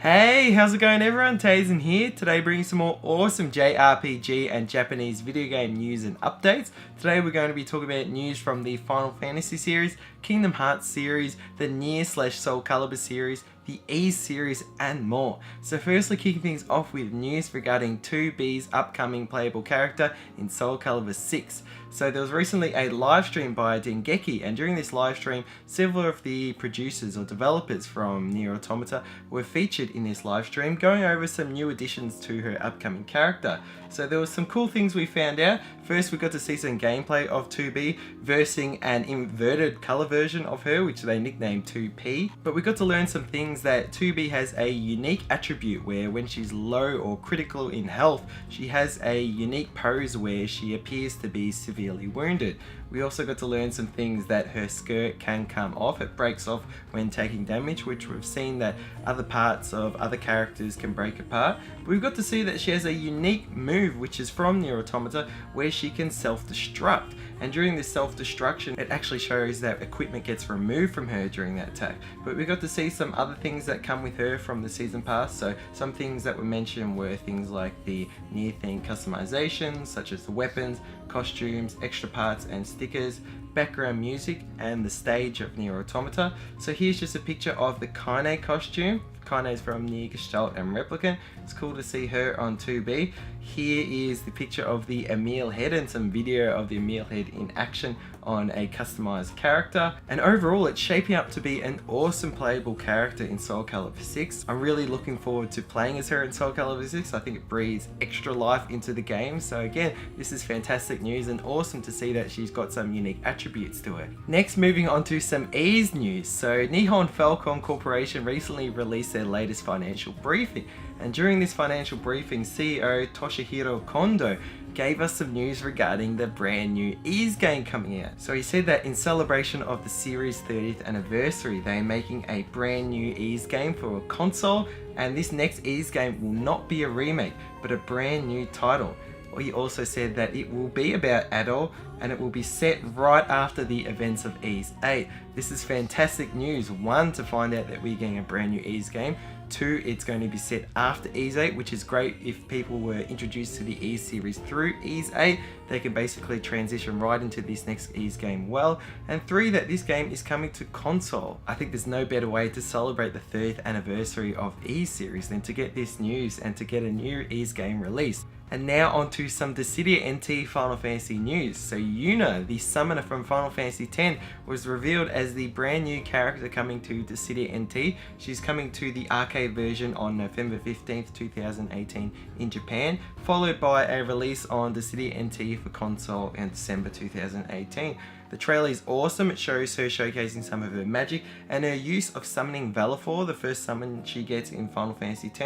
Hey, how's it going everyone? Tazen here, today bringing some more awesome JRPG and Japanese video game news and updates. Today we're going to be talking about news from the Final Fantasy series, Kingdom Hearts series, the NieR/Soul Calibur series, the Ys series and more. So firstly, kicking things off with news regarding 2B's upcoming playable character in Soul Calibur 6. So there was recently a live stream by Dengeki, and during this live stream several of the producers or developers from NieR Automata were featured in this live stream, going over some new additions to her upcoming character. So there was some cool things we found out. First, we got to see some gameplay of 2B versing an inverted color version of her, which they nicknamed 2P. But we got to learn some things that 2B has a unique attribute where when she's low or critical in health, she has a unique pose where she appears to be severely wounded. We also got to learn some things that her skirt can come off. It breaks off when taking damage, which we've seen that other parts of other characters can break apart. But we've got to see that she has a unique move which is from NieR Automata where she can self-destruct. And during this self-destruction, it actually shows that equipment gets removed from her during that attack. But we got to see some other things that come with her from the season pass. So some things that were mentioned were things like the NieR theme customizations, such as the weapons, costumes, extra parts and stickers, background music, and the stage of NieR Automata. So here's just a picture of the Kaine costume. Kaine is from NieR Gestalt and Replicant. It's cool to see her on 2B. Here is the picture of the Emil head and some video of the Emil head in action on a customized character. And overall, it's shaping up to be an awesome playable character in Soul Calibur 6. I'm really looking forward to playing as her in Soul Calibur 6. I think it breathes extra life into the game. So again, this is fantastic news and awesome to see that she's got some unique attributes to her. Next, moving on to some Ys news. So Nihon Falcon Corporation recently released their latest financial briefing. And during this financial briefing, CEO Toshihiro Kondo gave us some news regarding the brand new Ys game coming out. So he said that in celebration of the series' 30th anniversary, they're making a brand new Ys game for a console, and this next Ys game will not be a remake, but a brand new title. He also said that it will be about Adol and it will be set right after the events of Ys 8. This is fantastic news. One, to find out that we're getting a brand new Ys game. Two, it's going to be set after Ys 8, which is great. If people were introduced to the Ys series through Ys 8, they can basically transition right into this next Ys game well. And three, that this game is coming to console. I think there's no better way to celebrate the 30th anniversary of Ys series than to get this news and to get a new Ys game released. And now on to some Dissidia NT Final Fantasy news. So Yuna, the summoner from Final Fantasy X, was revealed as the brand new character coming to Dissidia NT. She's coming to the arcade version on November 15th, 2018 in Japan, followed by a release on Dissidia NT for console in December 2018. The trailer is awesome. It shows her showcasing some of her magic and her use of summoning Valifor, the first summon she gets in Final Fantasy X.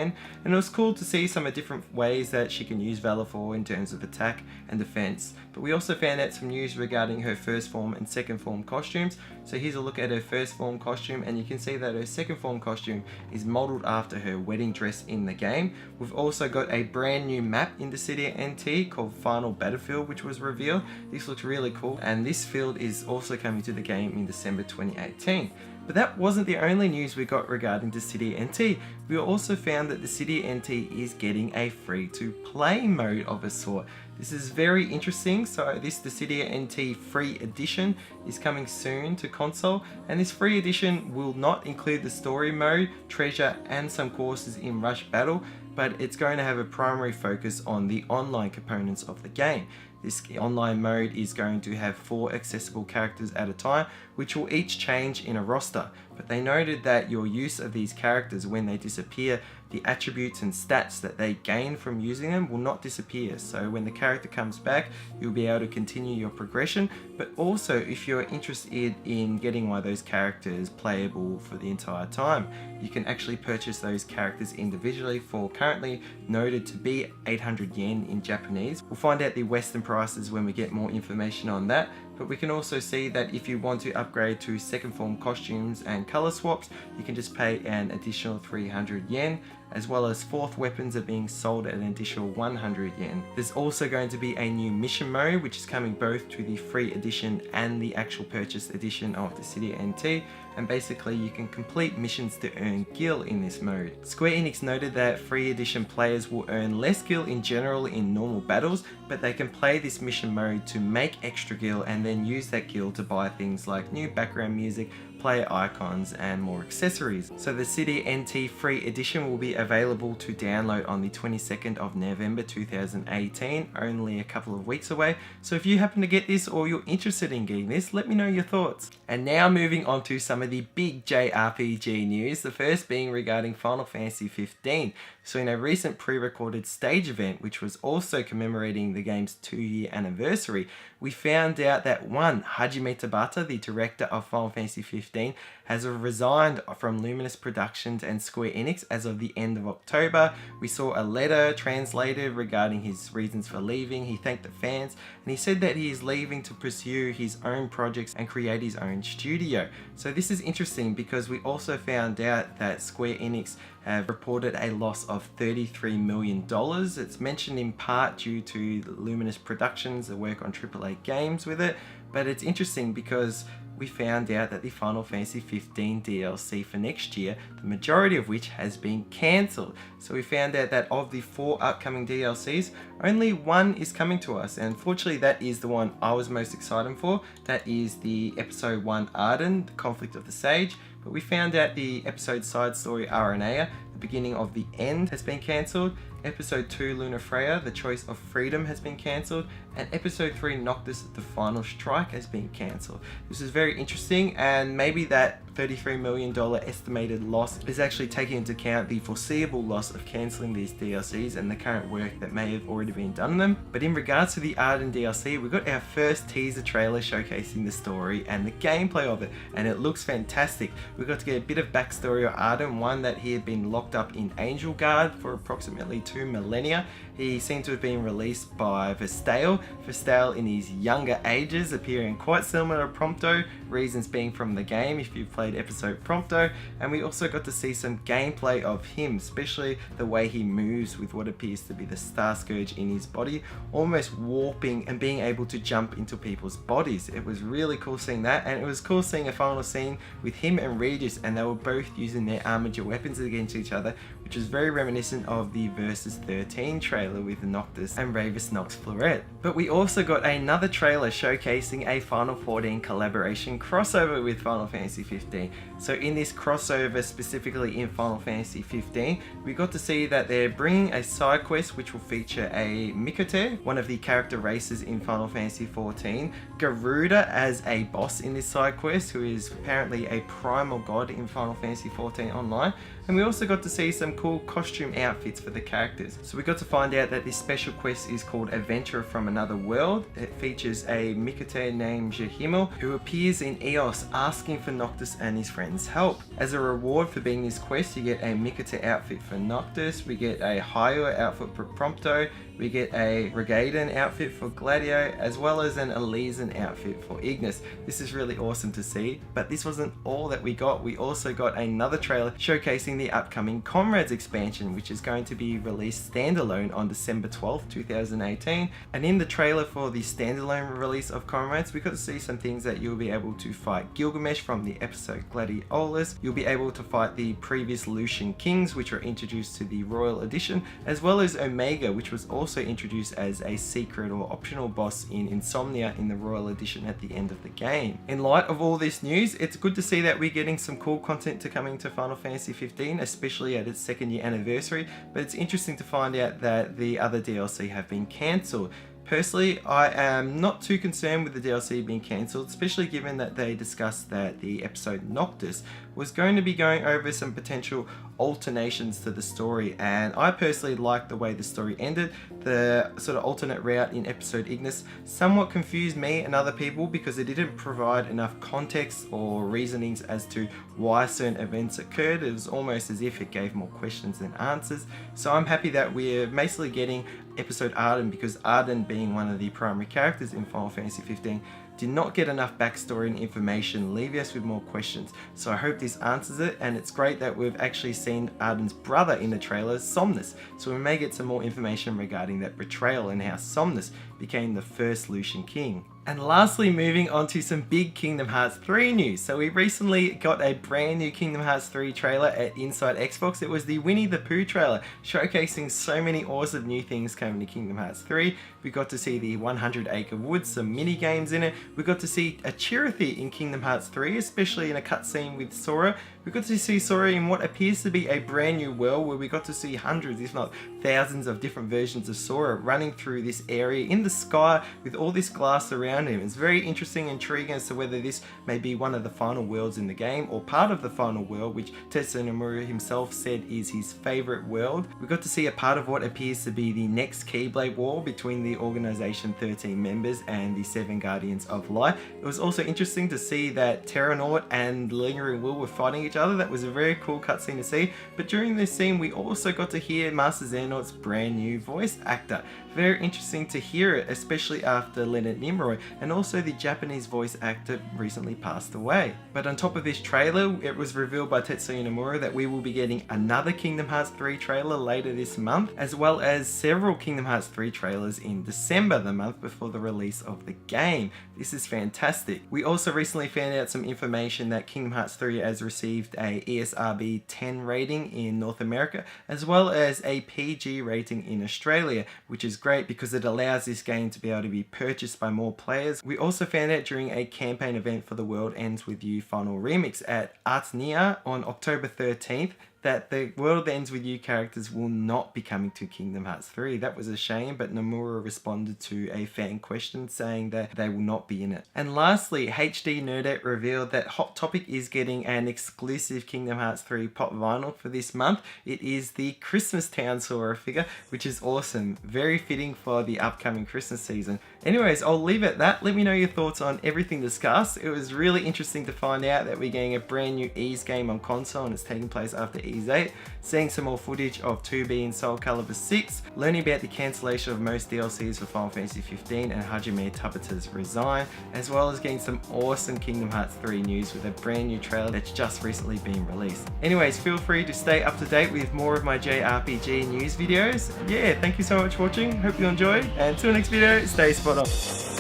And it was cool to see some of the different ways that she can use Valifor in terms of attack and defense. But we also found out some news regarding her first form and second form costumes. So here's a look at her first form costume, and you can see that her second form costume is modeled after her wedding dress in the game. We've also got a brand new map in Dissidia NT called Final Battlefield, which was revealed. This looks really cool, and this field is also coming to the game in December 2018. But that wasn't the only news we got regarding Dissidia NT. We also found that Dissidia NT is getting a free-to-play mode of a sort. This is very interesting. So this Dissidia NT free edition is coming soon to console, and this free edition will not include the story mode, treasure, and some courses in Rush Battle, but it's going to have a primary focus on the online components of the game. This online mode is going to have 4 accessible characters at a time, which will each change in a roster. But they noted that your use of these characters when they disappear, the attributes and stats that they gain from using them will not disappear. So when the character comes back, you'll be able to continue your progression. But also, if you're interested in getting one of those characters playable for the entire time, you can actually purchase those characters individually for currently noted to be 800 yen in Japanese. We'll find out the Western prices when we get more information on that. But we can also see that if you want to upgrade to second form costumes and color swaps, you can just pay an additional 300 yen, as well as fourth weapons are being sold at an additional 100 yen. There's also going to be a new mission mode, which is coming both to the free edition and the actual purchased edition of Dissidia NT. and basically you can complete missions to earn gil in this mode. Square Enix noted that free edition players will earn less gil in general in normal battles, but they can play this mission mode to make extra gil and then use that gil to buy things like new background music, player icons and more accessories. So the Dissidia NT free edition will be available to download on the 22nd of November 2018, only a couple of weeks away. So if you happen to get this or you're interested in getting this, let me know your thoughts. And now moving on to some of the big JRPG news, the first being regarding Final Fantasy 15. So in a recent pre-recorded stage event, which was also commemorating the game's 2-year anniversary, we found out that Hajime Tabata, the director of Final Fantasy 15, has resigned from Luminous Productions and Square Enix as of the end of October. We saw a letter translated regarding his reasons for leaving. He thanked the fans and he said that he is leaving to pursue his own projects and create his own studio. So this is interesting because we also found out that Square Enix have reported a loss of $33 million. It's mentioned in part due to Luminous Productions that work on AAA games with it, but it's interesting because we found out that the Final Fantasy 15 DLC for next year, the majority of which has been cancelled. So we found out that of the 4 upcoming DLCs, only 1 is coming to us, and fortunately that is the one I was most excited for. That is the Episode 1 Arden, the Conflict of the Sage. But we found out the episode side story Aranea, the beginning of the end, has been cancelled. Episode 2 Luna Freya, the Choice of Freedom, has been cancelled, and Episode 3 Noctis, the Final Strike, has been cancelled. This is very interesting, and maybe that $33 million estimated loss is actually taking into account the foreseeable loss of cancelling these DLCs and the current work that may have already been done on them. But in regards to the Arden DLC, we got our first teaser trailer showcasing the story and the gameplay of it, and it looks fantastic. We got to get a bit of backstory of Arden, one that he had been locked up in Angel Guard for approximately 2 millennia. He seemed to have been released by Vestale in his younger ages, appearing quite similar to Prompto, reasons being from the game if you've played episode Prompto. And we also got to see some gameplay of him, especially the way he moves with what appears to be the Star Scourge in his body, almost warping and being able to jump into people's bodies. It was really cool seeing that, and it was cool seeing a final scene with him and Regis, and they were both using their armature weapons against each other, which is very reminiscent of the Versus 13 trailer with Noctis and Ravis Nox Florette. But we also got another trailer showcasing a Final 14 collaboration crossover with Final Fantasy 15. So in this crossover, specifically in Final Fantasy 15, we got to see that they're bringing a side quest which will feature a Mikote, one of the character races in Final Fantasy 14, Garuda as a boss in this side quest, who is apparently a primal god in Final Fantasy 14 Online, and we also got to see some cool costume outfits for the characters. So we got to find out that this special quest is called Adventurer from Another World. It features a Mikote named Jahimel, who appears in Eos asking for Noctis and his friends' help. As a reward for being this quest, you get a Mikote outfit for Noctis, we get a Hyo outfit for Prompto, we get a Regaiden outfit for Gladio, as well as an Elysian outfit for Ignis. This is really awesome to see, but this wasn't all that we got. We also got another trailer showcasing the upcoming Comrades expansion, which is going to be released standalone on December 12th, 2018. And in the trailer for the standalone release of Comrades, we got to see some things that you'll be able to fight Gilgamesh from the episode Gladiolus. You'll be able to fight the previous Lucian Kings, which were introduced to the Royal Edition, as well as Omega, which was also introduced as a secret or optional boss in Insomnia in the Royal Edition at the end of the game. In light of all this news, it's good to see that we're getting some cool content to coming to Final Fantasy 15, especially at its 2nd year anniversary, but it's interesting to find out that the other DLC have been cancelled. Personally, I am not too concerned with the DLC being cancelled, especially given that they discussed that the episode Noctis was going to be going over some potential alternations to the story, and I personally liked the way the story ended. The sort of alternate route in episode Ignis somewhat confused me and other people because it didn't provide enough context or reasonings as to why certain events occurred. It was almost as if it gave more questions than answers. So I'm happy that we're basically getting episode Arden, because Arden, being one of the primary characters in Final Fantasy 15, did not get enough backstory and information, leaving us with more questions. So I hope this answers it, and it's great that we've actually seen Arden's brother in the trailer, Somnus, so we may get some more information regarding that betrayal and how Somnus became the first Lucian King. And lastly, moving on to some big Kingdom Hearts 3 news. So we recently got a brand new Kingdom Hearts 3 trailer at Inside Xbox. It was the Winnie the Pooh trailer, showcasing so many awesome new things coming to Kingdom Hearts 3. We got to see the 100 Acre Woods, some mini games in it. We got to see a Chirithy in Kingdom Hearts 3, especially in a cutscene with Sora. We got to see Sora in what appears to be a brand new world where we got to see hundreds, if not thousands of different versions of Sora running through this area in the sky with all this glass around him. It's very interesting and intriguing as to whether this may be one of the final worlds in the game or part of the final world, which Tetsuya Nomura himself said is his favorite world. We got to see a part of what appears to be the next Keyblade War between the Organization 13 members and the 7 Guardians of Light. It was also interesting to see that Terranaut and Lingering Will were fighting each other. That was a very cool cutscene to see. But during this scene, we also got to hear Master Xehanort's brand new voice actor. Very interesting to hear it, especially after Leonard Nimoy, and also the Japanese voice actor recently passed away. But on top of this trailer, it was revealed by Tetsuya Nomura that we will be getting another Kingdom Hearts 3 trailer later this month, as well as several Kingdom Hearts 3 trailers in December, the month before the release of the game. This is fantastic. We also recently found out some information that Kingdom Hearts 3 has received a ESRB 10 rating in North America, as well as a PG rating in Australia, which is great because it allows this game to be able to be purchased by more players. We also found out during a campaign event for the World Ends With You Final Remix at NieR on October 13th that the World Ends With You characters will not be coming to Kingdom Hearts 3. That was a shame, but Nomura responded to a fan question saying that they will not be in it. And lastly, HD Nerdette revealed that Hot Topic is getting an exclusive Kingdom Hearts 3 pop vinyl for this month. It is the Christmas Town Sora figure, which is awesome. Very fitting for the upcoming Christmas season. Anyways, I'll leave it at that. Let me know your thoughts on everything discussed. It was really interesting to find out that we're getting a brand new Ys game on console and it's taking place after Ys 8, seeing some more footage of 2B in Soul Calibur 6, learning about the cancellation of most DLCs for Final Fantasy 15 and Hajime Tabata's resign, as well as getting some awesome Kingdom Hearts 3 news with a brand new trailer that's just recently been released. Anyways, feel free to stay up to date with more of my JRPG news videos. Yeah, thank you so much for watching, hope you enjoyed, and until next video, stay spot on.